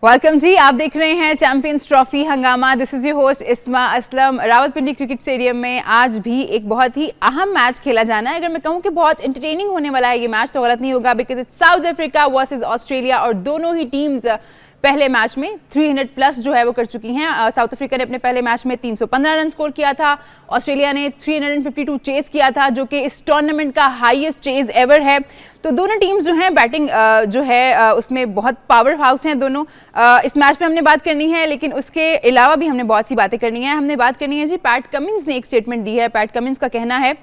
Welcome जी, आप देख रहे हैं चैंपियंस ट्रॉफी हंगामा। दिस इज योर होस्ट इस्मा असलम। रावलपिंडी क्रिकेट स्टेडियम में आज भी एक बहुत ही अहम मैच खेला जाना है। अगर मैं कहूं कि बहुत एंटरटेनिंग होने वाला है ये मैच तो गलत नहीं होगा, because it's south Africa versus Australia और दोनों ही टीम्स पहले मैच में 300 प्लस जो है वो कर चुकी हैं। साउथ अफ्रीका ने अपने पहले मैच में 315 रन स्कोर किया था, ऑस्ट्रेलिया ने 352 चेज किया था, जो कि इस टूर्नामेंट का हाईएस्ट चेज एवर है। तो दोनों टीम्स जो हैं बैटिंग जो है उसमें बहुत पावर हाउस हैं दोनों। इस मैच में हमने बात करनी है, लेकिन उसके अलावा भी हमने बहुत सी बातें करनी है। हमने बात करनी है जी, पैट कमिंस ने एक स्टेटमेंट दी है। पैट कमिंस का कहना है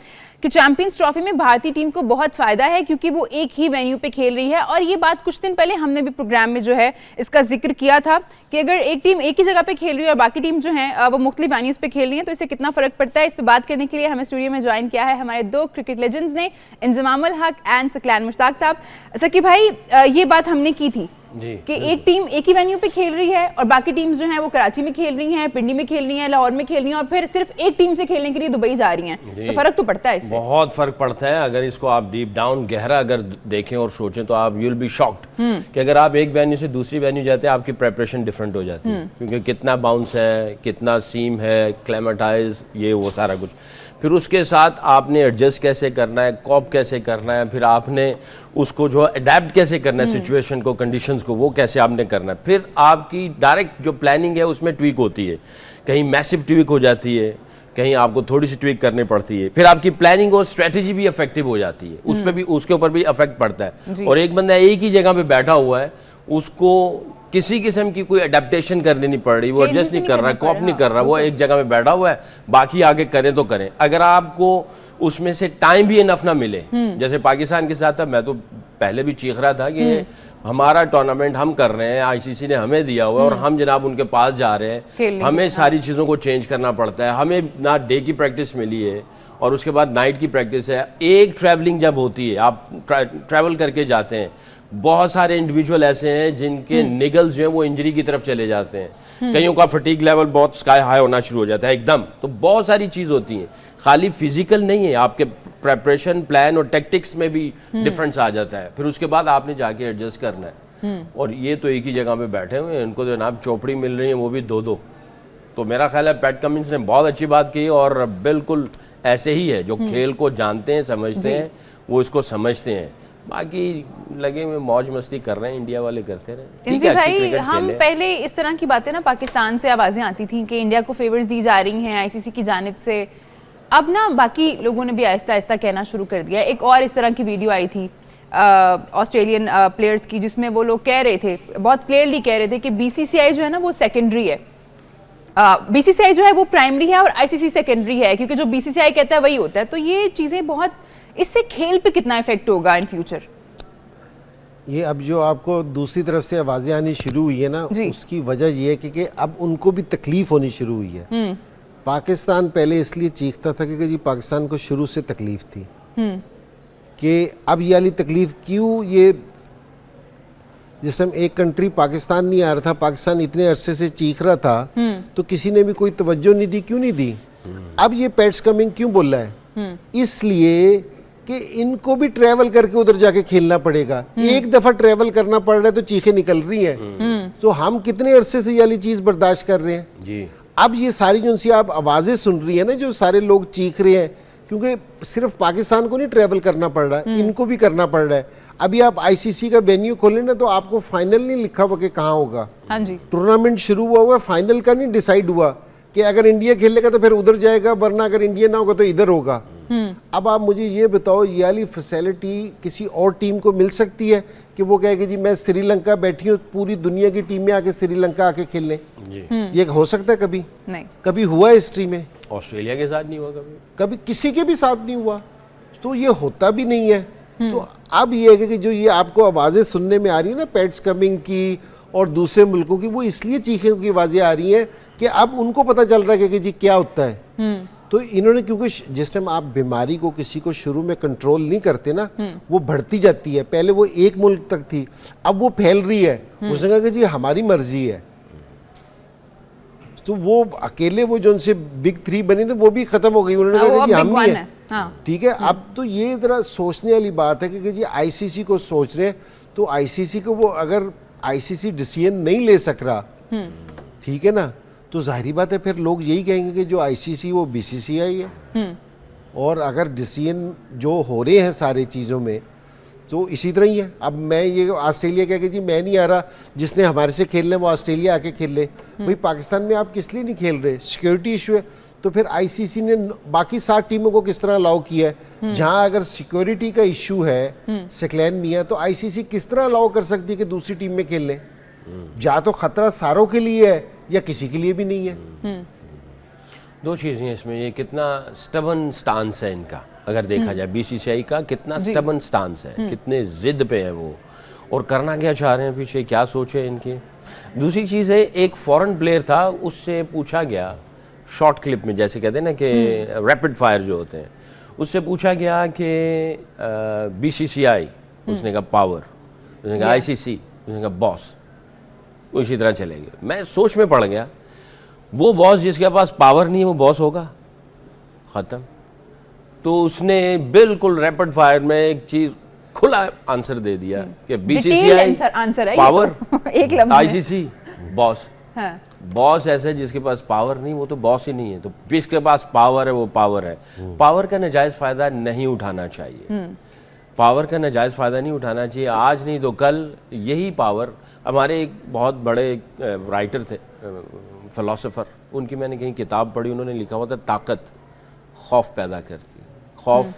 कि चैंपियंस ट्रॉफी में भारतीय टीम को बहुत फायदा है क्योंकि वो एक ही वेन्यू पे खेल रही है। और ये बात कुछ दिन पहले हमने भी प्रोग्राम में जो है इसका जिक्र किया था कि अगर एक टीम एक ही जगह पे खेल रही है और बाकी टीम जो है वो मुख्तलिफ वेन्यूज पे खेल रही है तो इससे कितना फर्क पड़ता है। इस पर बात करने के लिए हमें स्टूडियो में ज्वाइन किया है हमारे दो क्रिकेट लेजेंड्स ने, इंजमामुल हक एंड सकलान मुश्ताक साहब। सकी भाई, ये बात हमने की थी कि एक टीम एक ही वेन्यू पे खेल रही है और बाकी टीम्स जो हैं वो कराची में खेल रही हैं, पिंडी में खेल रही हैं, लाहौर में खेल रही हैं और फिर सिर्फ एक टीम से खेलने के लिए दुबई जा रही हैं। तो फर्क तो पड़ता है इससे, बहुत फर्क पड़ता है। अगर इसको आप डीप डाउन गहरा अगर देखें और सोचें तो आप यूल बी शॉक्ड कि अगर आप एक वेन्यू से दूसरी वेन्यू जाते हैं आपकी प्रेपरेशन डिफरेंट हो जाती है, क्योंकि कितना बाउंस है, कितना सीम है, क्लेमेटाइज, ये वो सारा कुछ। फिर उसके साथ आपने एडजस्ट कैसे करना है, कॉप कैसे करना है, फिर आपने उसको जो अडेप्ट कैसे करना है सिचुएशन को, कंडीशंस को, वो कैसे आपने करना है। फिर आपकी डायरेक्ट जो प्लानिंग है उसमें ट्वीक होती है, कहीं मैसिव ट्वीक हो जाती है, कहीं आपको थोड़ी सी ट्वीक करनी पड़ती है। फिर आपकी प्लानिंग और स्ट्रेटेजी भी इफेक्टिव हो जाती है, उस पर भी, उसके ऊपर भी इफेक्ट पड़ता है। और एक बंदा एक ही जगह पे बैठा हुआ है, उसको किसी किस्म की कोई अडेप्टेशन करनी नहीं पड़ रही, वो एडजस्ट नहीं कर रहा है, कॉप नहीं कर रहा, वो एक जगह पे बैठा हुआ है, बाकी आगे करें तो करें। अगर आपको उसमें से टाइम भी इनफ ना मिले, जैसे पाकिस्तान के साथ था, मैं तो पहले भी चीख रहा था कि हमारा टूर्नामेंट हम कर रहे हैं, आईसीसी ने हमें दिया हुआ है और हम जनाब उनके पास जा रहे हैं, हमें सारी चीज़ों को चेंज करना पड़ता है। हमें ना डे की प्रैक्टिस मिली है और उसके बाद नाइट की प्रैक्टिस है। एक ट्रैवलिंग जब होती है, आप ट्रैवल करके जाते हैं, बहुत सारे इंडिविजुअल ऐसे हैं जिनके निगल्स जो हैं वो इंजरी की तरफ चले जाते हैं, कईयों का फटीग लेवल बहुत स्काई हाई होना शुरू हो जाता है एकदम। तो बहुत सारी चीज़ होती हैं, खाली फिजिकल नहीं है, आपके प्रेपरेशन, प्लान और टेक्टिक्स में भी डिफरेंस आ जाता है। फिर उसके बाद आपने जाके एडजस्ट करना है। और ये तो एक ही जगह पे बैठे हुए हैं, इनको जो जनाब चौपड़ी मिल रही है वो भी दो दो। तो मेरा ख्याल है पैट कमिंस ने बहुत अच्छी बात की और बिल्कुल ऐसे ही है, जो खेल को जानते हैं, समझते हैं, वो इसको समझते हैं। बाकी लगे हुए मौज मस्ती कर रहे हैं, इंडिया वाले करते रहे। इंजी भाई, हम पहले इस तरह की बातें ना पाकिस्तान से आवाजें आती थी कि इंडिया को फेवर्स दी जा रही हैं आईसीसी की जानिब से। अब ना बाकी लोगों ने भी आहिस्ता आहिस्ता कहना शुरू कर दिया। एक और इस तरह की वीडियो आई थी ऑस्ट्रेलियन प्लेयर्स की, जिसमें वो लोग कह रहे थे, बहुत क्लियरली कह रहे थे कि बीसीसीआई जो है ना वो सेकेंडरी है, बीसीसीआई जो है वो प्राइमरी है और आईसीसी सेकेंडरी है, क्योंकि जो बीसीसीआई कहता है वही होता है। तो ये चीजें बहुत, इससे खेल पे कितना इफेक्ट होगा इन फ्यूचर? ये अब जो आपको दूसरी तरफ से आवाजें आनी शुरू हुई है ना, उसकी वजह ये है कि अब उनको भी तकलीफ होनी शुरू हुई है। पाकिस्तान पहले इसलिए चीखता था कि जी पाकिस्तान को शुरू से तकलीफ थी कि अब ये वाली तकलीफ क्यों, ये जिस टाइम एक कंट्री पाकिस्तान नहीं आ रहा था, पाकिस्तान इतने अरसे से चीख रहा था, तो किसी ने भी कोई तवज्जो नहीं दी। क्यों नहीं दी? अब ये पैट्स कमिंग क्यों बोल रहा है? इसलिए कि इनको भी ट्रैवल करके उधर जाके खेलना पड़ेगा। एक दफा ट्रैवल करना पड़ रहा है तो चीखें निकल रही हैं। तो हम कितने अरसे से ये वाली चीज बर्दाश्त कर रहे हैं जी। अब ये सारी जो सी आप आवाजें सुन रही है ना, जो सारे लोग चीख रहे हैं, क्योंकि सिर्फ पाकिस्तान को नहीं ट्रैवल करना पड़ रहा है, इनको भी करना पड़ रहा है। अभी आप आईसीसी का वेन्यू खोलें ना तो आपको फाइनल नहीं लिखा हुआ कि कहाँ होगा। हाँ जी, टूर्नामेंट शुरू हुआ, फाइनल का नहीं डिसाइड हुआ कि अगर इंडिया खेलेगा तो फिर उधर जाएगा, वरना अगर इंडिया ना होगा तो इधर होगा। अब आप मुझे ये बताओ, ये वाली फैसिलिटी किसी और टीम को मिल सकती है कि वो कहे कि जी मैं श्रीलंका बैठी हूँ, पूरी दुनिया की टीमें आके श्रीलंका आके खेल लें? ये हो सकता है? कभी नहीं, कभी हुआ है हिस्ट्री में? ऑस्ट्रेलिया के साथ नहीं हुआ, कभी किसी के भी साथ नहीं हुआ, तो ये होता भी नहीं है। तो अब ये है कि जो ये आपको आवाजें सुनने में आ रही है ना पैट्स कमिंग की और दूसरे मुल्कों की, वो इसलिए चीखों की आवाजें आ रही हैं कि अब उनको पता चल रहा है कि जी क्या होता है। तो इन्होंने, क्योंकि जिस टाइम आप बीमारी को किसी को शुरू में कंट्रोल नहीं करते ना, वो बढ़ती जाती है। पहले वो एक मुल्क तक थी, अब वो फैल रही है। उसने कहा कि जी हमारी मर्जी है, तो वो अकेले वो जो उनसे बिग 3 बनी थे वो भी खत्म हो गई। उन्होंने कहा कि हम ही है, ठीक है। अब तो ये जरा सोचने वाली बात है कि जी आईसीसी को सोच रहे हैं, तो आईसीसी को वो अगर आईसीसी डिसीजन नहीं ले सक रहा, ठीक है ना, तो जाहिर बात है फिर लोग यही कहेंगे कि जो आईसीसी वो बीसीसीआई है। और अगर डिसीजन जो हो रहे हैं सारी चीज़ों में तो इसी तरह ही है। अब मैं ये ऑस्ट्रेलिया कह के जी मैं नहीं आ रहा, जिसने हमारे से खेलना है वो ऑस्ट्रेलिया आके खेल ले, भाई पाकिस्तान में आप किस लिए नहीं खेल रहे, सिक्योरिटी इशू है। तो फिर आईसीसी ने बाकी 7 टीमों को किस तरह अलाउ किया है, जहां अगर सिक्योरिटी का इशू है, सिक्लैन नहीं है, तो आईसीसी किस तरह अलाउ कर सकती है कि दूसरी टीम में खेल ले? या तो खतरा सारों के लिए है या किसी के लिए भी नहीं है। दो चीज़ें हैं इसमें, ये कितना स्टबन स्टांस है इनका, अगर देखा जाए बीसीसीआई का कितना स्टबन स्टांस है, कितने जिद पे है वो, और करना क्या चाह रहे हैं पीछे, क्या सोच है इनकी। दूसरी चीज़ है, एक फॉरेन प्लेयर था, उससे पूछा गया शॉर्ट क्लिप में, जैसे कहते हैं ना कि रैपिड फायर जो होते हैं, उससे पूछा गया कि बीसीसीआई, उसने कहा पावर, उसने कहा आईसीसी, उसने कहा बॉस, इसी तरह चलेंगे। मैं सोच में पड़ गया, वो बॉस जिसके पास पावर नहीं है वो बॉस होगा, ख़त्म। तो उसने बिल्कुल रैपिड फायर में एक चीज़ खुला आंसर दे दिया कि बीसीसीआई पावर, एक लफ्ज़ में। ICC boss. हाँ। बॉस ऐसा है जिसके पास पावर नहीं, वो तो बॉस ही नहीं है। तो जिसके पास पावर है वो पावर है। पावर का नाजायज फायदा नहीं उठाना चाहिए, पावर का नाजायज फायदा नहीं उठाना चाहिए। आज नहीं तो कल यही पावर, हमारे एक बहुत बड़े राइटर थे, फिलोसोफर, उनकी मैंने कहीं किताब पढ़ी, उन्होंने लिखा हुआ था ताकत खौफ पैदा करती है, खौफ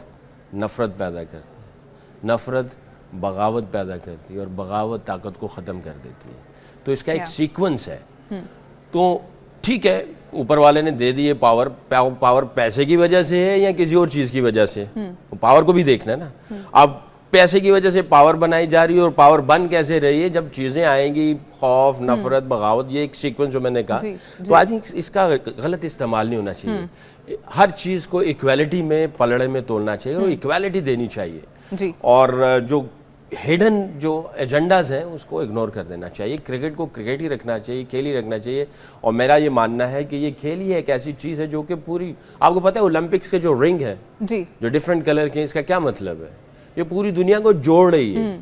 नफ़रत पैदा करती है, नफ़रत बगावत पैदा करती है, और बगावत ताकत को ख़त्म कर देती है। तो इसका एक सीक्वेंस है। तो ठीक है, ऊपर वाले ने दे दिए पावर, पावर पैसे की वजह से है या किसी और चीज़ की वजह से, पावर को भी देखना है ना। अब पैसे की वजह से पावर बनाई जा रही है, और पावर बन कैसे रही है, जब चीज़ें आएंगी खौफ नफरत बगावत, ये एक सीक्वेंस जो मैंने कहा। तो आई थिंक इसका गलत इस्तेमाल नहीं होना चाहिए। हर चीज़ को इक्वालिटी में पलड़े में तोलना चाहिए और इक्वालिटी देनी चाहिए, और जो हिडन जो एजेंडाज हैं उसको इग्नोर कर देना चाहिए। क्रिकेट को क्रिकेट ही रखना चाहिए, खेल ही रखना चाहिए। और मेरा ये मानना है कि ये खेल ही एक ऐसी चीज़ है जो कि पूरी, आपको पता है ओलंपिक्स के जो रिंग है जो डिफरेंट कलर के, इसका क्या मतलब है, ये पूरी दुनिया को जोड़ रही है।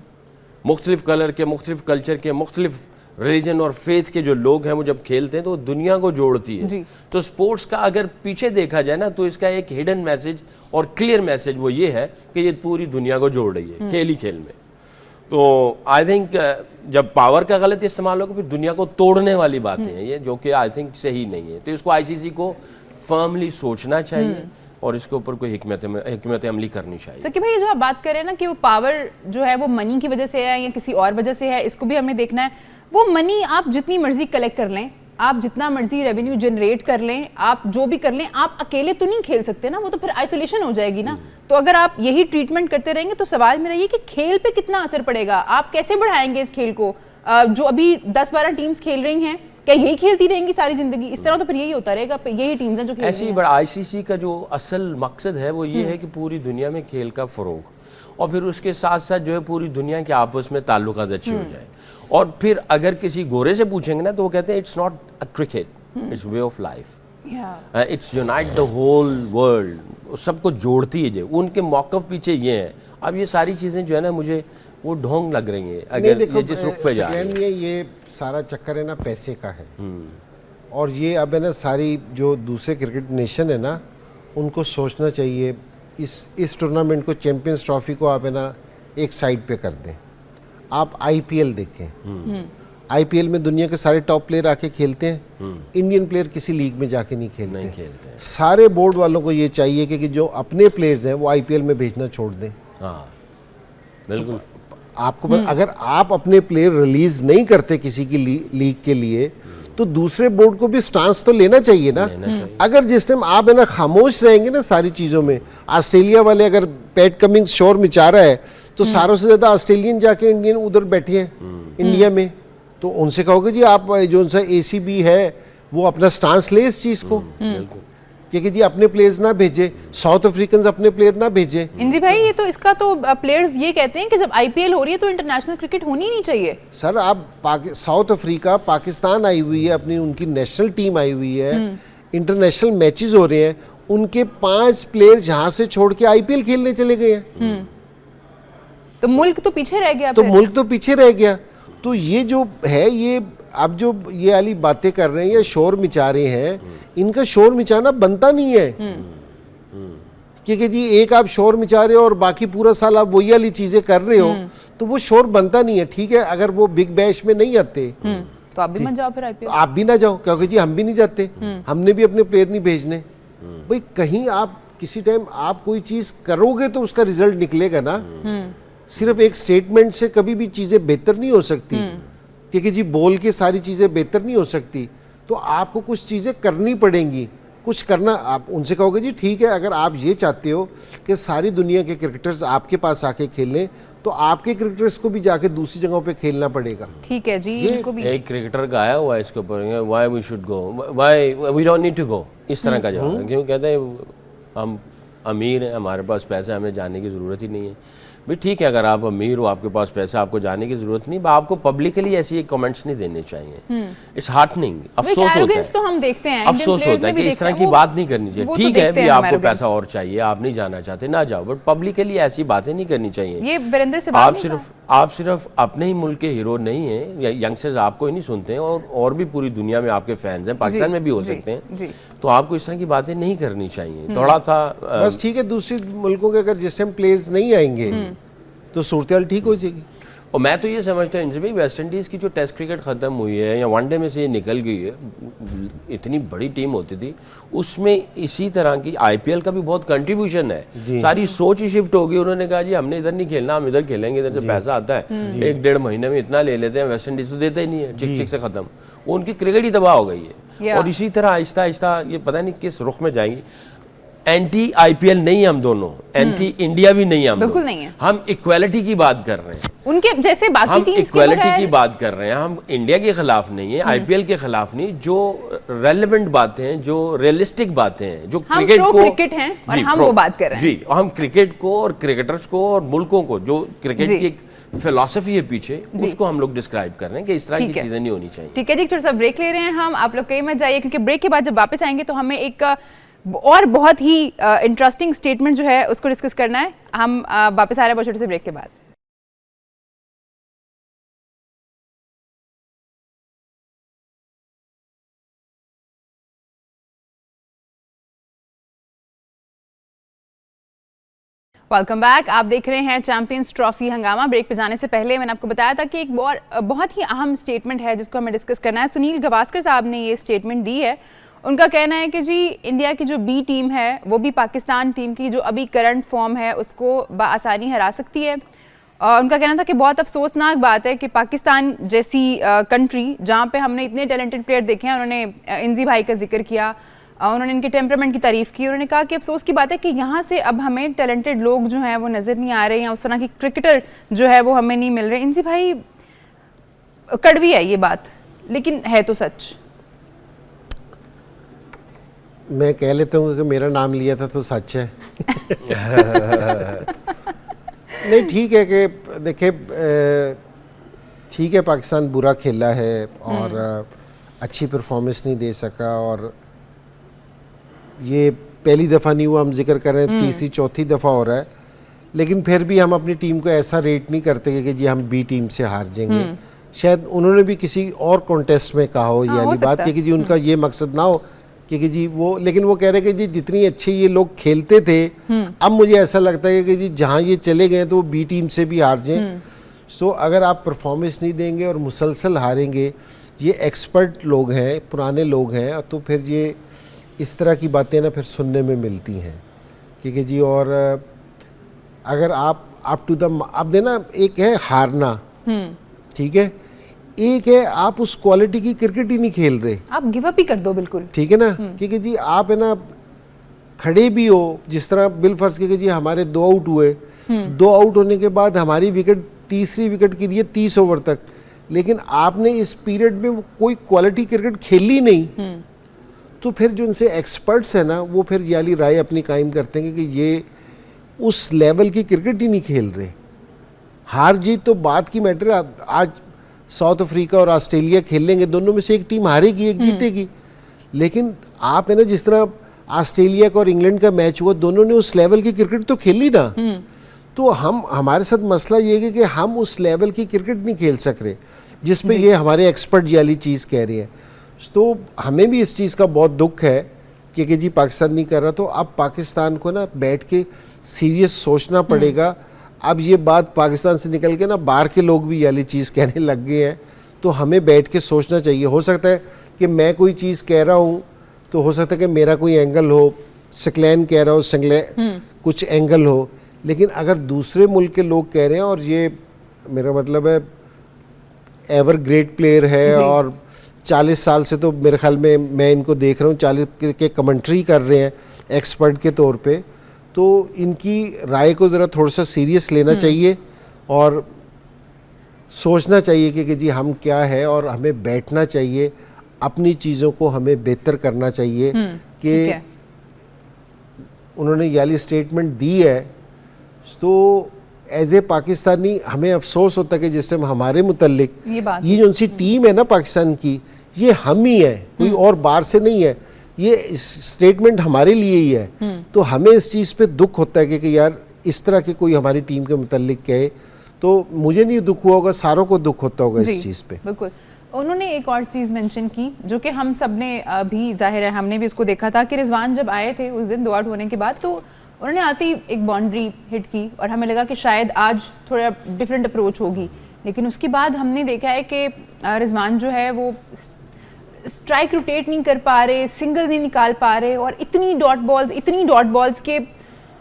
मुख्तलिफ कलर के, मुख्तलिफ कल्चर के, मुख्तलिफ रिलीजन और फेथ के जो लोग हैं वो जब खेलते हैं तो दुनिया को जोड़ती है। तो स्पोर्ट्स का अगर पीछे देखा जाए ना, तो इसका एक हिडन मैसेज और क्लियर मैसेज वो ये है कि ये पूरी दुनिया को जोड़ रही है खेल ही खेल में। तो आई थिंक जब पावर का गलत इस्तेमाल होगा फिर दुनिया को तोड़ने वाली बातें हैं ये, जो कि आई थिंक सही नहीं है। तो इसको आईसीसी को फर्मली सोचना चाहिए और इसके ऊपर कोई हिकमत अमली करनी चाहिए। सर कि भाई जो आप बात करें ना कि वो पावर जो है वो मनी की वजह से है या किसी और वजह से है, इसको भी हमने देखना है। वो मनी आप जितनी मर्जी कलेक्ट कर लें, आप जितना मर्जी रेवेन्यू जनरेट कर लें, आप जो भी कर लें, आप अकेले तो नहीं खेल सकते ना, वो तो फिर आइसोलेशन हो जाएगी ना। तो अगर आप यही ट्रीटमेंट करते रहेंगे तो सवाल मेरा ये कि खेल पे कितना असर पड़ेगा, आप कैसे बढ़ाएंगे इस खेल को। जो अभी 10-12 टीम्स खेल रही हैं, क्या यही खेलती रहेंगी सारी जिंदगी? इस तरह तो फिर यही होता रहेगा, यही टीम्स हैं जो खेल ऐसी। बड़ा आईसीसी का जो असल मकसद है वो ये है कि पूरी दुनिया में खेल का फ़रोग, और फिर उसके साथ साथ जो है पूरी दुनिया के आपस में ताल्लुकात अच्छे हो जाए। और फिर अगर किसी गोरे से पूछेंगे ना तो वो कहते हैं it's not a cricket, it's way of life, it's unite the whole world, सबको जोड़ती है। जो उनके मौक़िफ़ पीछे ये है। अब ये सारी चीज़ें जो है ना मुझे वो ढोंग लग रही हैं अगर ये जिस रुख पे जा रही है। ये सारा चक्कर है ना पैसे का है, और ये अब है ना सारी जो दूसरे क्रिकेट नेशन है ना उनको सोचना चाहिए, इस टूर्नामेंट को, चैंपियंस ट्रॉफी को आप है ना एक साइड पे कर दें। आप आईपीएल देखें, आईपीएल में दुनिया के सारे टॉप प्लेयर आके खेलते हैं, इंडियन प्लेयर किसी लीग में जाके नहीं खेलते। सारे बोर्ड वालों को ये चाहिए कि जो अपने प्लेयर्स हैं वो आईपीएल में भेजना छोड़ दें। हाँ बिल्कुल। आपको अगर आप अपने प्लेयर रिलीज नहीं करते किसी की लीग के लिए, तो दूसरे बोर्ड को भी स्टांस तो लेना चाहिए ना। अगर जिस टाइम आप है ना खामोश रहेंगे ना सारी चीज़ों में, ऑस्ट्रेलिया वाले अगर पैट कमिंग्स शोर मचा रहा है तो सारों से ज़्यादा ऑस्ट्रेलियन जाके इंडियन उधर बैठे हैं इंडिया में, तो उनसे कहोगे जी आप जो सा एसीबी है वो अपना स्टांस ले इस चीज़ को, कि जी अपने प्लेयर्स ना भेजे, साउथ अफ्रीकन अपने प्लेयर ना भेजे। इंजी भाई ये तो इसका तो प्लेयर्स ये कहते हैं कि जब आईपीएल हो रही है तो इंटरनेशनल क्रिकेट होनी नहीं चाहिए। सर आप साउथ अफ्रीका, पाकिस्तान आई हुई है, अपनी उनकी नेशनल टीम आई हुई है, इंटरनेशनल मैचेस हो रहे हैं, उनके 5 प्लेयर जहां से छोड़ के आईपीएल खेलने चले गए हैं। तो मुल्क तो पीछे रह गया। तो मुल्क तो पीछे रह गया। तो ये जो है, ये आप जो ये वाली बातें कर रहे हैं या शोर मचा रहे हैं, इनका शोर मचाना बनता नहीं है। क्योंकि जी एक आप शोर मचा रहे हो और बाकी पूरा साल आप वही वाली चीजें कर रहे हो, तो वो शोर बनता नहीं है। ठीक है, अगर वो बिग बैश में नहीं आते तो आप भी मत जाओ फिर आईपीएल। आप भी ना जाओ, क्योंकि जी हम भी नहीं जाते, हमने भी अपने प्लेयर नहीं भेजने। भाई कहीं आप किसी टाइम आप कोई चीज करोगे तो उसका रिजल्ट निकलेगा ना। सिर्फ एक स्टेटमेंट से कभी भी चीजें बेहतर नहीं हो सकती, क्योंकि जी बोल के सारी चीजें बेहतर नहीं हो सकती। तो आपको कुछ चीजें करनी पड़ेंगी, कुछ करना। आप उनसे कहोगे जी ठीक है, अगर आप ये चाहते हो कि सारी दुनिया के क्रिकेटर्स आपके पास आके खेलें, तो आपके क्रिकेटर्स को भी जाके दूसरी जगहों पे खेलना पड़ेगा। ठीक है जी, इनको भी एक क्रिकेटर का आया हुआ है इसके ऊपर, why we should go, why we don't need to go, इस तरह का जवाब है। क्यों कहते हैं हम अमीर हैं, हमारे पास पैसा, हमें जाने की ज़रूरत ही नहीं है। भाई ठीक है, अगर आप अमीर हो, आपके पास पैसा, आपको जाने की जरूरत नहीं, आपको पब्लिकली ऐसी कमेंट्स नहीं देने चाहिए। इट्स हार्टनिंग, अफसोस होता है, तो हम देखते हैं, अफसोस होता है कि इस तरह की बात नहीं करनी चाहिए। ठीक है भी, आपको पैसा और चाहिए, आप नहीं जाना चाहते, ना जाओ, बट पब्लिकली ऐसी बातें नहीं करनी चाहिए। ये वीरेंद्र से आप सिर्फ अपने ही मुल्क के हीरो नहीं हैं, यंगस्टर्स आपको ही नहीं सुनते हैं, और भी पूरी दुनिया में आपके फैंस हैं, पाकिस्तान में भी हो सकते हैं। तो आपको इस तरह की बातें नहीं करनी चाहिए। थोड़ा सा बस ठीक है, दूसरे मुल्कों के अगर जिस टाइम प्लेयर्स नहीं आएंगे तो सूरत ठीक हो जाएगी। और मैं तो ये समझता हूँ इनसे भाई, वेस्ट इंडीज़ की जो टेस्ट क्रिकेट ख़त्म हुई है या वनडे में से ये निकल गई है, इतनी बड़ी टीम होती थी, उसमें इसी तरह की आईपीएल का भी बहुत कंट्रीब्यूशन है। सारी सोच ही शिफ्ट होगी। उन्होंने कहा जी हमने इधर नहीं खेलना, हम इधर खेलेंगे, इधर से पैसा आता है, 1-1.5 महीने में इतना ले लेते हैं। वेस्ट इंडीज़ तो देता ही नहीं है, चिक चिक से ख़त्म। वो उनकी क्रिकेट ही तबाह हो गई है। और इसी तरह आहिस्ता आहिस्ता ये पता नहीं किस रुख में जाएंगी। एंटी आईपीएल नहीं, हम दोनों एंटी इंडिया भी नहीं, हम बिल्कुल नहीं है। हम इक्वालिटी की बात कर रहे हैं, उनके जैसे बाकी हम टीम्स इक्वालिटी की बात कर रहे हैं। हम इंडिया के खिलाफ नहीं है, आईपीएल के खिलाफ नहीं। जो रेलेवेंट बातें हैं, जो रियलिस्टिक बातें हैं, जो क्रिकेट हैं, और हम वो बात कर रहे हैं जी, हम क्रिकेट को और क्रिकेटर्स को और मुल्कों को, जो क्रिकेट की एक फिलॉसफी है पीछे, उसको हम लोग डिस्क्राइब कर रहे हैं कि इस तरह की चीजें नहीं होनी चाहिए। ठीक है जी, थोड़ा सा ब्रेक ले रहे हैं हम, आप लोग कहीं मत जाइए, क्योंकि ब्रेक के बाद जब वापस आएंगे तो हमें एक और बहुत ही इंटरेस्टिंग स्टेटमेंट जो है उसको डिस्कस करना है। हम वापस आ रहे हैं बहुत छोटे से ब्रेक के बाद। वेलकम बैक, आप देख रहे हैं चैंपियंस ट्रॉफी हंगामा। ब्रेक पे जाने से पहले मैंने आपको बताया था कि एक बहुत ही अहम स्टेटमेंट है जिसको हमें डिस्कस करना है। सुनील गावस्कर साहब ने ये स्टेटमेंट दी है। उनका कहना है कि जी इंडिया की जो बी टीम है वो भी पाकिस्तान टीम की जो अभी करंट फॉर्म है उसको बआसानी हरा सकती है। उनका कहना था कि बहुत अफसोसनाक बात है कि पाकिस्तान जैसी कंट्री जहाँ पे हमने इतने टैलेंटेड प्लेयर देखे हैं, उन्होंने इंजी भाई का जिक्र किया, उन्होंने इनके टेम्परामेंट की तारीफ की। उन्होंने कहा कि अफसोस की बात है कि यहाँ से अब हमें टैलेंटेड लोग जो हैं वो नज़र नहीं आ रहे हैं, उस तरह की क्रिकेटर जो है वो हमें नहीं मिल रहे। इंजी भाई, कड़वी है ये बात, लेकिन है तो सच। मैं कह लेता हूँ कि मेरा नाम लिया था तो सच है। नहीं ठीक है कि देखिए, ठीक है पाकिस्तान बुरा खेला है और अच्छी परफॉर्मेंस नहीं दे सका, और ये पहली दफ़ा नहीं हुआ, हम जिक्र कर रहे हैं तीसरी चौथी दफ़ा हो रहा है, लेकिन फिर भी हम अपनी टीम को ऐसा रेट नहीं करते कि जी हम बी टीम से हार जाएंगे। शायद उन्होंने भी किसी और कॉन्टेस्ट में कहा हो ये वाली बात, कि जी उनका ये मकसद ना हो कि जी वो, लेकिन वो कह रहे कि जी जितनी अच्छी ये लोग खेलते थे, अब मुझे ऐसा लगता है कि जी जहाँ ये चले गए तो वो बी टीम से भी हार जाएं। सो अगर आप परफॉर्मेंस नहीं देंगे और मुसलसल हारेंगे, ये एक्सपर्ट लोग हैं, पुराने लोग हैं, तो फिर ये इस तरह की बातें ना फिर सुनने में मिलती हैं, क्योंकि जी और अगर आप अप टू द, अब देना एक है हारना, ठीक है, एक है आप उस क्वालिटी की क्रिकेट ही नहीं खेल रहे, आप गिव अप ही कर दो बिल्कुल, ठीक है ना, क्योंकि जी आप है ना खड़े भी हो, जिस तरह बिल फर्ज के जी हमारे 2 आउट हुए, 2 आउट होने के बाद हमारी विकेट तीसरी विकेट के लिए 30 ओवर तक, लेकिन आपने इस पीरियड में कोई क्वालिटी क्रिकेट खेली नहीं, तो फिर जो उनसे एक्सपर्ट्स हैं ना वो फिर याली राय अपनी कायम करते हैं कि ये उस लेवल की क्रिकेट ही नहीं खेल रहे। हार जीत तो बात की मैटर है। आज साउथ अफ्रीका और ऑस्ट्रेलिया खेल लेंगे, दोनों में से एक टीम हारेगी एक जीतेगी, लेकिन आप है ना जिस तरह ऑस्ट्रेलिया का और इंग्लैंड का मैच हुआ, दोनों ने उस लेवल की क्रिकेट तो खेली ना। तो हमारे साथ मसला ये है कि हम उस लेवल की क्रिकेट नहीं खेल सक रहे। जिसपे ये हमारे एक्सपर्ट ये वाली चीज़ कह रहे हैं। तो हमें भी इस चीज़ का बहुत दुख है कि जी पाकिस्तान नहीं कर रहा। तो अब पाकिस्तान को ना बैठ के सीरियस सोचना पड़ेगा। अब ये बात पाकिस्तान से निकल के ना बाहर के लोग भी ये वाली चीज़ कहने लग गए हैं, तो हमें बैठ के सोचना चाहिए। हो सकता है कि मैं कोई चीज़ कह रहा हूँ तो हो सकता है कि मेरा कोई एंगल हो, सकलैन कह रहा हो कुछ एंगल हो, लेकिन अगर दूसरे मुल्क के लोग कह रहे हैं, और ये मेरा मतलब है एवर ग्रेट प्लेयर है और 40 साल से तो मेरे ख्याल में मैं इनको देख रहा हूँ 40 के कमेंट्री कर रहे हैं एक्सपर्ट के तौर पे, तो इनकी राय को ज़रा थोड़ा सा सीरियस लेना चाहिए और सोचना चाहिए कि जी हम क्या है, और हमें बैठना चाहिए, अपनी चीज़ों को हमें बेहतर करना चाहिए। कि उन्होंने ये वाली स्टेटमेंट दी है तो एज ए पाकिस्तानी हमें अफसोस होता है कि जिस टाइम हमारे मुतल्लिक ये जो उनकी टीम है ना पाकिस्तान की, ये हम ही है, कोई और बाहर से नहीं है, ये स्टेटमेंट हमारे लिए ही है। तो हमें इस चीज़ पे दुख होता है कि यार इस तरह के कोई हमारी टीम के मुतल्लिक कहे, तो मुझे नहीं दुख हुआ होगा, सारों को दुख होता होगा इस चीज़ पे। बिल्कुल। उन्होंने एक और चीज़ मेंशन की जो कि हम सब ने भी, जाहिर है हमने भी उसको देखा था कि रिजवान जब आए थे उस दिन 2 आउट होने के बाद, तो उन्होंने आते ही एक बाउंड्री हिट की और हमें लगा कि शायद आज थोड़ा डिफरेंट अप्रोच होगी, लेकिन उसके बाद हमने देखा है कि रिजवान जो है वो स्ट्राइक रोटेट नहीं कर पा रहे, सिंगल नहीं निकाल पा रहे, और इतनी डॉट बॉल्स के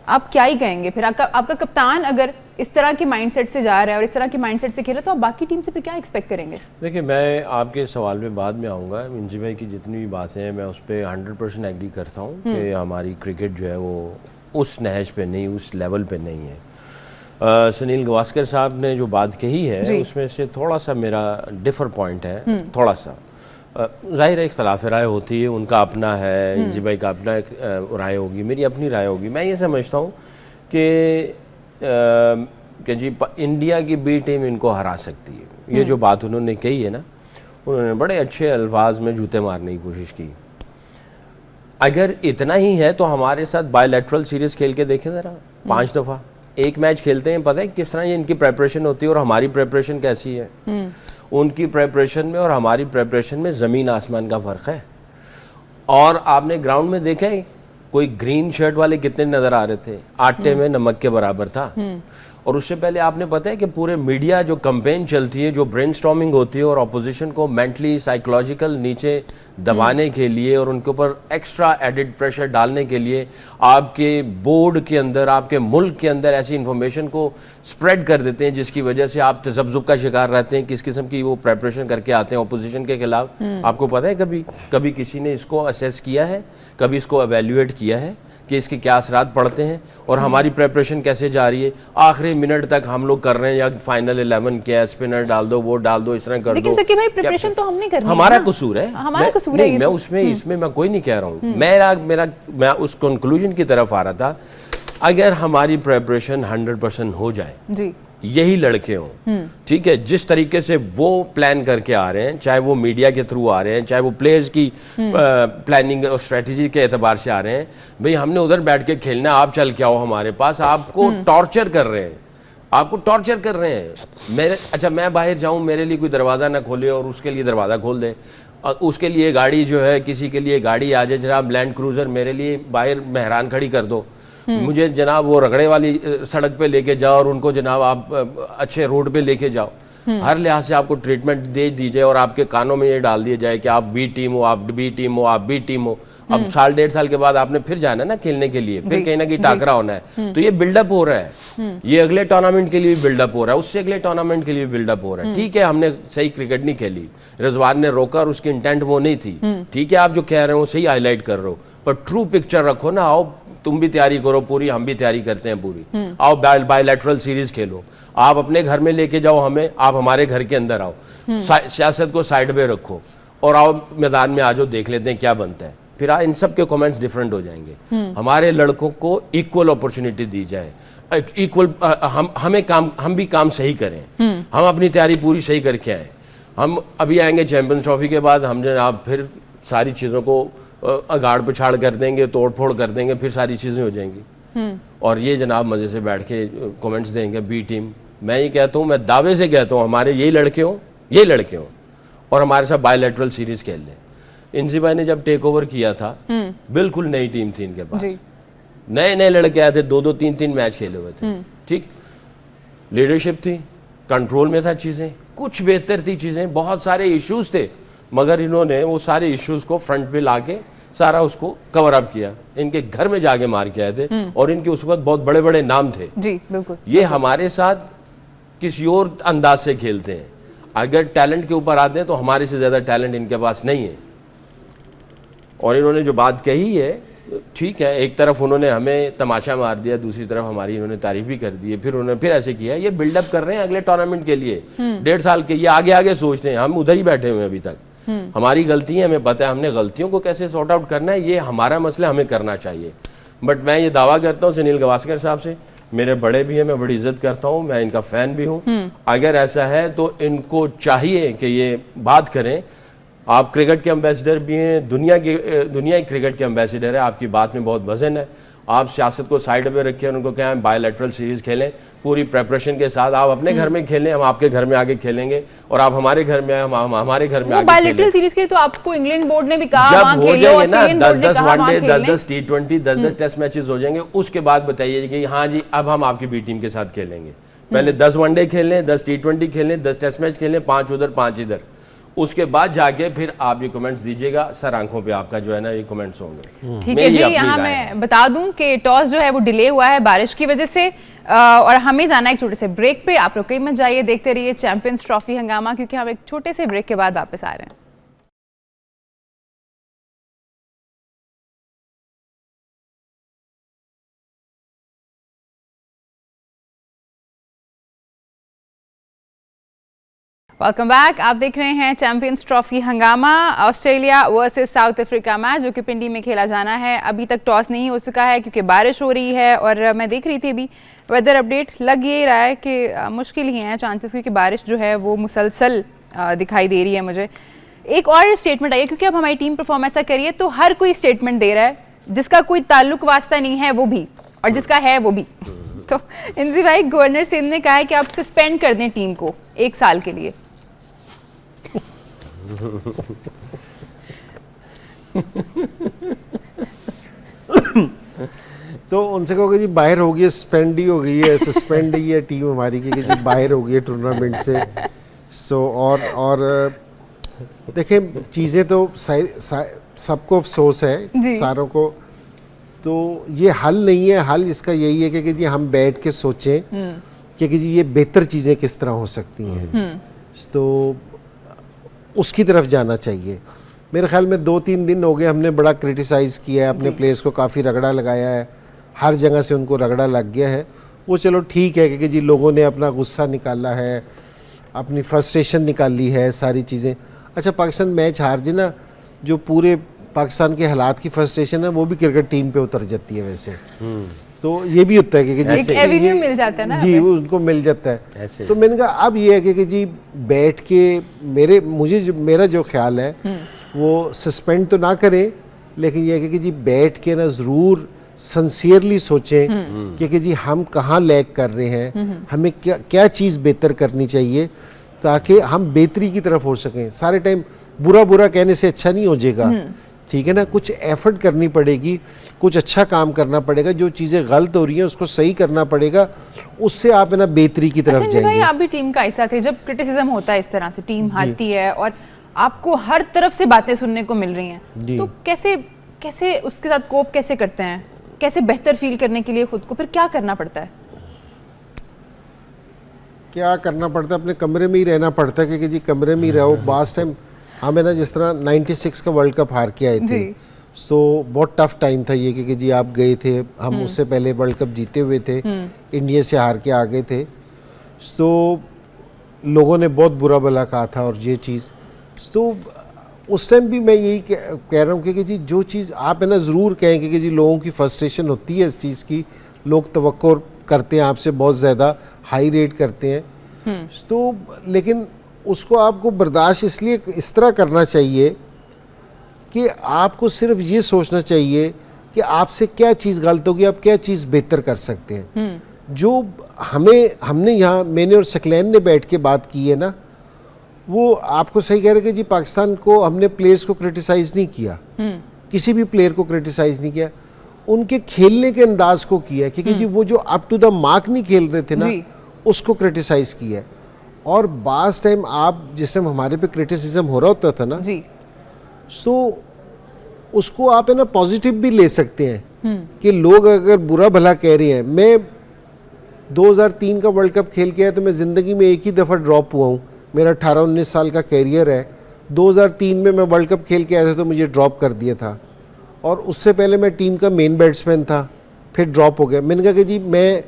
आप क्या ही कहेंगे। फिर आपका कप्तान अगर इस तरह के माइंडसेट से जा रहा है और इस तरह के माइंडसेट से खेला, तो आप बाकी टीम से फिर क्या एक्सपेक्ट करेंगे? देखिए, मैं आपके सवाल में बाद में आऊँगा। मिंजी भाई की जितनी भी बातें हैं मैं उस पर 100% एग्री करता हूँ कि हमारी क्रिकेट जो है वो उस नहज पे नहीं, उस लेवल पे नहीं है। सुनील गावस्कर साहब ने जो बात कही है उसमें से थोड़ा सा मेरा डिफर पॉइंट है, थोड़ा सा। जाहिर है इख्तलाफ राय होती है, उनका अपना है, इंजी भाई का अपना राय होगी, मेरी अपनी राय होगी। मैं ये समझता हूँ कि जी इंडिया की बी टीम इनको हरा सकती है। ये जो बात उन्होंने कही है ना, उन्होंने बड़े अच्छे अल्फाज में जूते मारने की कोशिश की। अगर इतना ही है तो हमारे साथ बायलैटरल सीरीज खेल के देखें ज़रा, 5 दफ़ा एक मैच खेलते हैं, पता है किस तरह ये इनकी प्रेपरेशन होती है और हमारी प्रेपरेशन कैसी है। उनकी प्रेपरेशन में और हमारी प्रेपरेशन में ज़मीन आसमान का फ़र्क है। और आपने ग्राउंड में देखा है कोई ग्रीन शर्ट वाले कितने नज़र आ रहे थे, आटे में नमक के बराबर था। और उससे पहले आपने पता है कि पूरे मीडिया जो कैंपेन चलती है, जो ब्रेनस्टॉर्मिंग होती है और अपोजिशन को मेंटली साइकोलॉजिकल नीचे दबाने के लिए और उनके ऊपर एक्स्ट्रा एडिड प्रेशर डालने के लिए आपके बोर्ड के अंदर, आपके मुल्क के अंदर ऐसी इंफॉर्मेशन को स्प्रेड कर देते हैं जिसकी वजह से आप तजब्जुब का शिकार रहते हैं। किस किस्म की वो प्रेपरेशन करके आते हैं अपोजिशन के खिलाफ। आपको पता है कभी किसी ने इसको असेस किया है, कभी इसको एवेल्युएट किया है कि इसके क्या असरात पड़ते हैं और हमारी प्रेपरेशन कैसे जा रही है? आखिरी मिनट तक हम लोग कर रहे हैं या फाइनल 11 क्या है, स्पिनर डाल दो, वो डाल दो, इस तरह कर दो। लेकिन सकी भाई प्रेपरेशन तो हमने करनी है, हमारा कसूर है, हमारा कसूर है। मैं उसमें इसमें मैं कोई नहीं कह रहा हूँ, मैं उस कंक्लूजन की तरफ आ रहा था। अगर हमारी प्रेपरेशन 100% हो जाए जी, यही लड़के हों, ठीक है, जिस तरीके से वो प्लान करके आ रहे हैं, चाहे वो मीडिया के थ्रू आ रहे हैं, चाहे वो प्लेयर्स की प्लानिंग और स्ट्रेटजी के एतबार से आ रहे हैं, भाई हमने उधर बैठ के खेलना, आप चल के आओ हमारे पास, आपको टॉर्चर कर रहे हैं, आपको टॉर्चर कर रहे हैं। अच्छा मैं बाहर जाऊं, मेरे लिए कोई दरवाज़ा ना खोले और उसके लिए दरवाज़ा खोल दे, उसके लिए गाड़ी जो है, किसी के लिए गाड़ी आ जाए, जनाब लैंड क्रूज़र मेरे लिए बाहर मेहरान खड़ी कर दो, मुझे जनाब वो रगड़े वाली सड़क पे लेके जाओ और उनको जनाब आप अच्छे रोड पे लेके जाओ, हर लिहाज से आपको ट्रीटमेंट दे दी जाए और आपके कानों में ये डाल दिया जाए कि आप बी टीम हो, आप बी टीम हो, आप बी टीम हो। अब 1.5 साल के बाद आपने फिर जाना है ना खेलने के लिए, फिर कहीं ना कहीं टाकरा होना है, तो ये बिल्डअप हो रहा है, ये अगले टूर्नामेंट के लिए बिल्डअप हो रहा है, उससे अगले टूर्नामेंट के लिए बिल्डअप हो रहा है। ठीक है, हमने सही क्रिकेट नहीं खेली, रिजवान ने रोका और उसकी इंटेंट वो नहीं थी, ठीक है, आप जो कह रहे हो सही हाईलाइट कर रहे हो, पर ट्रू पिक्चर रखो ना। आओ तुम भी तैयारी करो पूरी, हम भी तैयारी करते हैं पूरी, आओ बायलैटरल सीरीज खेलो, आप अपने घर में लेके जाओ हमें, आप हमारे घर के अंदर आओ, सियासत को साइड में रखो और आओ मैदान में आ जाओ, देख लेते हैं क्या बनता है। फिर इन सब के कमेंट्स डिफरेंट हो जाएंगे। हमारे लड़कों को इक्वल अपॉर्चुनिटी दी जाए, इक्वल हम भी काम सही करें, हम अपनी तैयारी पूरी सही करके आए। हम अभी आएंगे चैंपियंस ट्रॉफी के बाद, हम जनाब फिर सारी चीज़ों को अगाड़ पिछाड़ कर देंगे, तोड़ फोड़ कर देंगे, फिर सारी चीज़ें हो जाएंगी और ये जनाब मज़े से बैठ के कमेंट्स देंगे बी टीम। मैं ये कहता हूँ, मैं दावे से कहता हूँ, हमारे यही लड़के हों ये लड़के हों और हमारे साथ बायलैटरल सीरीज खेल लें। इंजी भाई ने जब टेक ओवर किया था बिल्कुल नई टीम थी इनके पास, नए नए लड़के आए थे, 2-2 3-3 मैच खेले हुए थे, ठीक, लीडरशिप थी, कंट्रोल में था चीजें, कुछ बेहतर थी चीजें, बहुत सारे इश्यूज थे, मगर इन्होंने वो सारे इश्यूज को फ्रंट पे लाके सारा उसको कवर अप किया। इनके घर में जाके मार के आए थे और इनके उस वक्त बहुत बड़े बड़े नाम थे जी, बिल्कुल। ये हमारे साथ किसी और अंदाज से खेलते हैं। अगर टैलेंट के ऊपर आते हैं तो हमारे से ज्यादा टैलेंट इनके पास नहीं है। और इन्होंने जो बात कही है ठीक है, एक तरफ उन्होंने हमें तमाशा मार दिया, दूसरी तरफ हमारी इन्होंने तारीफ भी कर दी है, फिर उन्होंने फिर ऐसे किया। ये बिल्डअप कर रहे हैं अगले टूर्नामेंट के लिए, 1.5 साल के, ये आगे आगे सोचते हैं, हम उधर ही बैठे हुए हैं अभी तक। हमारी गलती है, हमें पता है हमने गलतियों को कैसे सॉर्ट आउट करना है, ये हमारा मसला, हमें करना चाहिए। बट मैं ये दावा करता हूँ सुनील गावस्कर साहब से, मेरे बड़े भी हैं, मैं बड़ी इज्जत करता हूँ, मैं इनका फैन भी हूँ। अगर ऐसा है तो इनको चाहिए कि ये बात करें। आप क्रिकेट के एम्बेसडर भी हैं, दुनिया की क्रिकेट के एम्बेसडर है, आपकी बात में बहुत वजन है। आप सियासत को साइड में रखिए, उनको क्या है बायलैटरल सीरीज खेलें पूरी प्रेपरेशन के साथ। आप अपने घर में खेलें, हम आपके घर में आगे खेलेंगे, और आप हमारे घर में आए, हम हमारे घर में आगे बायलैटरल सीरीज के लिए तो आपको इंग्लैंड बोर्ड ने भी कहा जब वहां हो खेलो, जाएंगे ना ऑस्ट्रेलियन बोर्ड ने 10-10 कहा वहां वनडे, खेलें। 10-10 T20, 10-10 टेस्ट मैचेस हो जाएंगे, उसके बाद बताइए कि हाँ जी अब हम आपकी बी टीम के साथ खेलेंगे। पहले 10 वनडे खेलें, 10 T20 खेलें, 10 टेस्ट मैच खेलें, 5 उधर 5 इधर, उसके बाद जाके फिर आप ये कमेंट्स दीजिएगा। सर आंखों पे आपका जो है ना ये कमेंट्स होंगे। ठीक है जी, यहाँ मैं बता दूं कि टॉस जो है वो डिले हुआ है बारिश की वजह से, और हमें जाना है एक छोटे से ब्रेक पे। आप लोग कहीं मत जाइए, देखते रहिए चैंपियंस ट्रॉफी हंगामा, क्योंकि हम एक छोटे से ब्रेक के बाद वापस आ रहे हैं। Welcome back. आप देख रहे हैं चैंपियंस ट्रॉफी हंगामा, Australia versus south Africa match, जो कि पिंडी में खेला जाना है। अभी तक टॉस नहीं हो चुका है क्योंकि बारिश हो रही है, और मैं देख रही थी अभी वेदर अपडेट, लग ये रहा है कि मुश्किल ही हैं चांसेस, क्योंकि बारिश जो है वो मुसलसल दिखाई दे रही है मुझे। एक और स्टेटमेंट आई है, क्योंकि अब हमारी टीम परफॉर्म ऐसा करिए तो हर कोई स्टेटमेंट दे रहा है, जिसका कोई ताल्लुक वास्ता नहीं है वो भी, और जिसका है वो भी। तो इंजी भाई, गवर्नर सिंह ने कहा है कि आप सस्पेंड कर दें टीम को 1 साल के लिए। तो उनसे कहोगे जी बाहर हो गई है, सस्पेंड ही हो गई है, सस्पेंड ही है टीम हमारी की, जी बाहर हो गई है टूर्नामेंट से। सो और देखें चीज़ें तो सबको अफसोस है सारों को, तो ये हल नहीं है। हल इसका यही है कि जी हम बैठ के सोचें कि जी ये बेहतर चीज़ें किस तरह हो सकती हैं, तो उसकी तरफ जाना चाहिए। मेरे ख्याल में 2-3 दिन हो गए हमने बड़ा क्रिटिसाइज़ किया है, अपने प्लेयर्स को काफ़ी रगड़ा लगाया है, हर जगह से उनको रगड़ा लग गया है। वो चलो ठीक है कि जी लोगों ने अपना गुस्सा निकाला है, अपनी फ्रस्ट्रेशन निकाली है, सारी चीज़ें। अच्छा, पाकिस्तान मैच हार जाए ना, जो पूरे पाकिस्तान के हालात की फ्रस्ट्रेशन है वो भी क्रिकेट टीम पे उतर जाती है वैसे। तो ये भी होता है कि जी एवेन्यू मिल जाता है ना, जी वो उनको मिल जाता है। तो मैंने कहा अब ये है कि जी बैठ के मेरा जो ख्याल है वो सस्पेंड तो ना करें, लेकिन ये है कि जी बैठ के ना ज़रूर सिंसियरली सोचें कि जी हम कहाँ लैग कर रहे हैं, हमें क्या चीज़ बेहतर करनी चाहिए ताकि हम बेहतरी की तरफ हो सकें। सारे टाइम बुरा कहने से अच्छा नहीं हो जाएगा, ठीक है ना, कुछ एफर्ट करनी पड़ेगी, कुछ अच्छा काम करना पड़ेगा, जो चीज़ें गलत हो रही हैं उसको सही करना पड़ेगा, उससे आप है ना बेहतरी की तरफ जाएंगे। भाई आप भी टीम का हिस्सा थे, जब क्रिटिसिज्म होता है इस तरह से, टीम हारती है और आपको हर तरफ से बातें सुनने को मिल रही हैं, तो कैसे उसके साथ कोप कैसे करते हैं, कैसे बेहतर फील करने के लिए खुद को फिर क्या करना पड़ता है? क्या करना पड़ता है, अपने कमरे में ही रहना पड़ता है कि जी कमरे में ही रहो। बास टाइम हमें ना जिस तरह 96 का वर्ल्ड कप हार के आए थे, तो बहुत टफ टाइम था ये कि जी आप गए थे, हम उससे पहले वर्ल्ड कप जीते हुए थे, इंडिया से हार के आ गए थे, तो लोगों ने बहुत बुरा भला कहा था। और ये चीज़ तो उस टाइम भी मैं यही कह रहा हूँ कि जी जो चीज़ आप है ना ज़रूर कहेंगे कि जी लोगों की फ्रस्ट्रेशन होती है इस चीज़ की, लोग तवक्को करते हैं आपसे, बहुत ज़्यादा हाई रेट करते हैं, तो लेकिन उसको आपको बर्दाश्त इसलिए इस तरह करना चाहिए कि आपको सिर्फ ये सोचना चाहिए कि आपसे क्या चीज़ गलत होगी, आप क्या चीज़ बेहतर कर सकते हैं। जो हमने यहाँ मैंने और सकलैन ने बैठ के बात की है ना, वो आपको सही कह रहे कि जी पाकिस्तान को हमने प्लेयर्स को क्रिटिसाइज नहीं किया, किसी भी प्लेयर को क्रिटिसाइज नहीं किया, उनके खेलने के अंदाज को किया है, क्योंकि जी वो जो अप टू द मार्क नहीं खेल रहे थे ना, उसको क्रिटिसाइज किया है। और बास टाइम आप जिस टाइम हमारे पे क्रिटिसिज्म हो रहा होता था ना जी, तो उसको आप है ना पॉजिटिव भी ले सकते हैं कि लोग अगर बुरा भला कह रहे हैं। मैं 2003 का वर्ल्ड कप खेल के आया तो मैं ज़िंदगी में एक ही दफ़ा ड्रॉप हुआ हूँ, मेरा 18-19 साल का कैरियर है। 2003 में मैं वर्ल्ड कप खेल के आया था तो मुझे ड्रॉप कर दिया था, और उससे पहले मैं टीम का मेन बैट्समैन था, फिर ड्रॉप हो गया। मैंने कहा कि जी मैं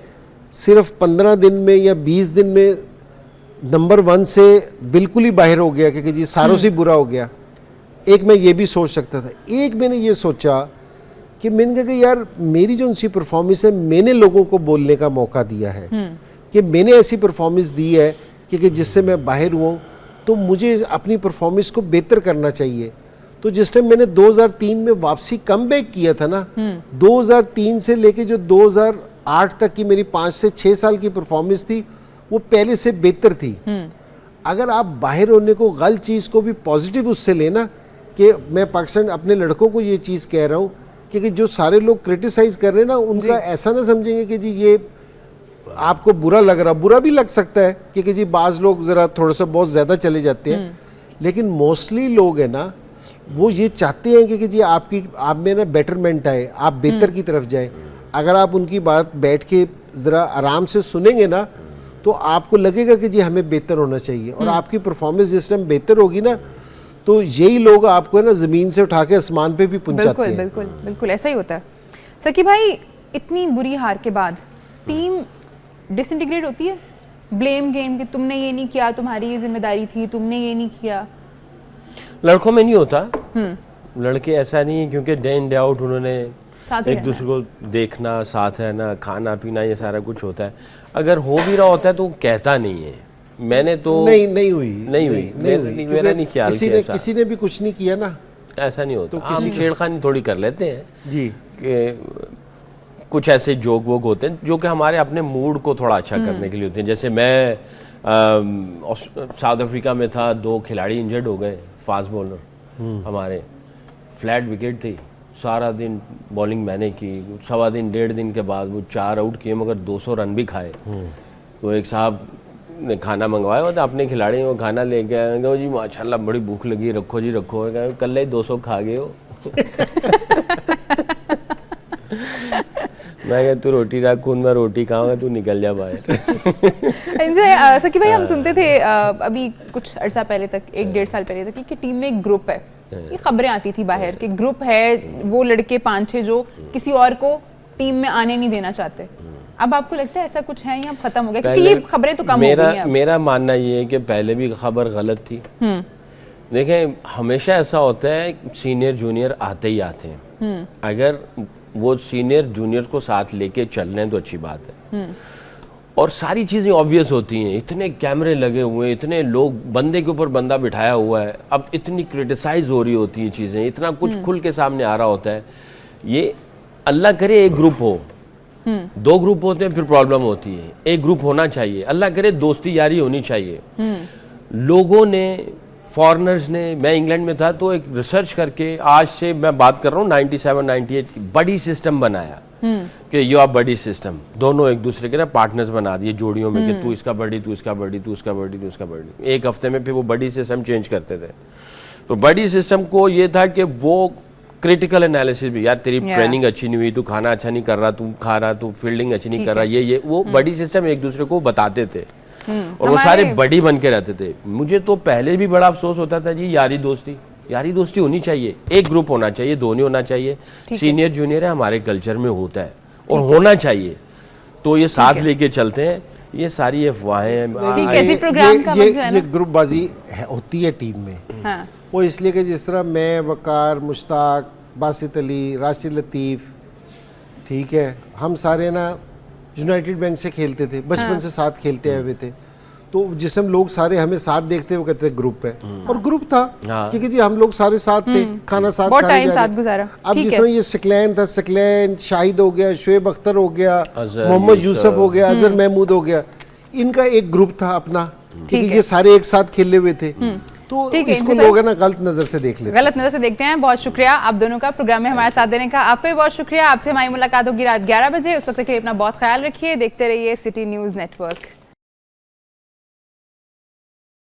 सिर्फ 15 दिन में या 20 दिन में नंबर 1 से बिल्कुल ही बाहर हो गया, क्योंकि जी सारों से बुरा हो गया। एक मैं ये भी सोच सकता था, एक मैंने ये सोचा कि मैंने कहा कि यार मेरी जो उनसी परफॉर्मेंस है, मैंने लोगों को बोलने का मौका दिया है कि मैंने ऐसी परफॉर्मेंस दी है कि जिससे मैं बाहर हुआ हूँ, तो मुझे अपनी परफॉर्मेंस को बेहतर करना चाहिए। तो जिस टाइम मैंने 2003 में वापसी कमबैक किया था ना, 2003 से लेके जो 2008 तक की मेरी 5 से 6 साल की परफॉर्मेंस थी, वो पहले से बेहतर थी। अगर आप बाहर होने को, गलत चीज़ को भी पॉजिटिव उससे लेना, कि मैं पाकिस्तान अपने लड़कों को ये चीज़ कह रहा हूँ कि जो सारे लोग क्रिटिसाइज कर रहे हैं ना, उनका ऐसा ना समझेंगे कि जी ये आपको बुरा लग रहा, बुरा भी लग सकता है क्योंकि जी बाज़ लोग ज़रा थोड़ा सा बहुत ज़्यादा चले जाते हैं, लेकिन मोस्टली लोग है ना वो ये चाहते हैं कि जी आप में ना बेटरमेंट आए, आप बेहतर की तरफ जाएं। अगर आप उनकी बात बैठ के ज़रा आराम से सुनेंगे ना, तो आपको लगेगा कि जी हमें बेहतर होना चाहिए, और आपकी परफॉर्मेंस जिस टाइम बेहतर होगी ना, तो यही लोग आपको है ना ज़मीन से उठा के आसमान पे भी पहुंचाते हैं। बिल्कुल बिल्कुल ऐसा ही होता है। सकी भाई, इतनी बुरी हार के बाद टीम डिसइंटीग्रेट होती है, ब्लेम गेम कि तुमने ये नहीं किया, तुम्हारी ये जिम्मेदारी थी, तुमने ये नहीं किया। लड़कों में नहीं होता, लड़के ऐसा नहीं है, क्योंकि डे इन डे आउट उन्होंने एक दूसरे को देखना, साथ रहना, खाना पीना, ये सारा कुछ होता है। अगर हो भी रहा होता है तो कहता नहीं है। मैंने तो नहीं हुई मेरा नहीं ख्याल किसी ने भी कुछ नहीं किया ना, ऐसा नहीं होता। हम छेड़खानी थोड़ी कर लेते हैं जी, कि कुछ ऐसे जोक वोक होते हैं जो कि हमारे अपने मूड को थोड़ा अच्छा करने के लिए होते हैं। जैसे मैं साउथ अफ्रीका में था, 2 खिलाड़ी इंजर्ड हो गए, फास्ट बॉलर हमारे, फ्लैट विकेट थी, सारा दिन बॉलिंग मैंने की, सवा दिन 1.5 दिन के बाद वो 4 आउट किए, मगर 200 रन भी खाए। तो एक साहब ने खाना मंगवाया था अपने खिलाड़ी, वो खाना लेके आए, कहो जी माशाल्लाह बड़ी भूख लगी, रखो जी रखो, कल ही 200 खा गए हो। मैं कहा तू रोटी रख, खून में रोटी खाऊंगा, तू निकल जा बाहर। सकी भाई, हम सुनते थे अभी कुछ अर्सा पहले तक, 1-1.5 साल पहले तक, कि टीम में एक ग्रुप है, ये खबरें आती थी बाहर कि ग्रुप है, वो लड़के 5-6 जो किसी और को टीम में आने नहीं देना चाहते। अब आपको लगता है ऐसा कुछ है या खत्म हो गया? क्योंकि ये खबरें तो कम हो गई हैं। मेरा मानना ये है कि पहले भी खबर गलत थी। देखें, हमेशा ऐसा होता है, सीनियर जूनियर आते ही आते हैं। अगर वो सीनियर जूनियर को साथ लेके चल रहे हैं तो अच्छी बात है। और सारी चीज़ें ऑब्वियस होती हैं, इतने कैमरे लगे हुए हैं, इतने लोग, बंदे के ऊपर बंदा बिठाया हुआ है, अब इतनी क्रिटिसाइज हो रही होती हैं चीज़ें, इतना कुछ खुल के सामने आ रहा होता है। ये अल्लाह करे एक ग्रुप हो, 2 ग्रुप होते हैं फिर प्रॉब्लम होती है। एक ग्रुप होना चाहिए, अल्लाह करे दोस्ती यारी होनी चाहिए। लोगों ने, फॉरेनर्स ने, मैं इंग्लैंड में था तो एक रिसर्च करके, आज से मैं बात कर रहा हूँ 97-98, बड़ी सिस्टम बनाया कि यू आर बड़ी सिस्टम, दोनों एक दूसरे के ना पार्टनर्स बना दिए जोड़ियों में कि तू इसका बड़ी, तू इसका बड़ी, तू इसका बड़ी, तू इसका बड़ी। एक हफ्ते में फिर वो बड़ी सिस्टम चेंज करते थे। तो बड़ी सिस्टम को ये था कि वो क्रिटिकल एनालिसिस भी, यार तेरी ट्रेनिंग अच्छी नहीं हुई, तू खाना अच्छा नहीं कर रहा, तू खा रहा, तू फील्डिंग अच्छी नहीं कर रहा, ये वो बड़ी सिस्टम एक दूसरे को बताते थे, और वो सारे बड़ी बन के रहते थे। मुझे तो पहले भी बड़ा अफसोस होता था जी, यारी दोस्ती होनी चाहिए, एक ग्रुप होना चाहिए, 2 नहीं होना चाहिए। सीनियर जूनियर है, हमारे कल्चर में होता है और होना चाहिए, तो ये साथ लेके चलते हैं। ये सारी अफवाहें हैं। ये ग्रुपबाजी होती है टीम में। हाँ। वो इसलिए कि जिस तरह मैं, वकार, मुश्ताक, बासित अली, राशिद लतीफ़, ठीक है, हम सारे ना यूनाइटेड बैंक से खेलते थे, बचपन से साथ खेलते आए हुए थे। तो जिस हम लोग सारे हमें साथ देखते, वो कहते ग्रुप है, और ग्रुप था क्योंकि जी हम लोग सारे साथ थे, खाना साथ, बहुत टाइम साथ गुजारा। अब जिस तरह ये सकलैन था, सकलैन, शाहिद हो गया, शुएब अख्तर हो गया, मोहम्मद यूसुफ हो गया, अजहर महमूद हो गया, इनका एक ग्रुप था अपना, ठीक है, ये सारे एक साथ खेले हुए थे, तो ठीक है, इसको इन पे लोग है ना गलत नजर से देख लेते हैं। गलत नजर से देखते हैं। बहुत शुक्रिया आप दोनों का प्रोग्राम में हमारे साथ देने का। आपका भी बहुत शुक्रिया। आपसे हमारी मुलाकात होगी रात 11 बजे। उस वक्त के लिए अपना बहुत ख्याल रखिए। देखते रहिए सिटी न्यूज नेटवर्क।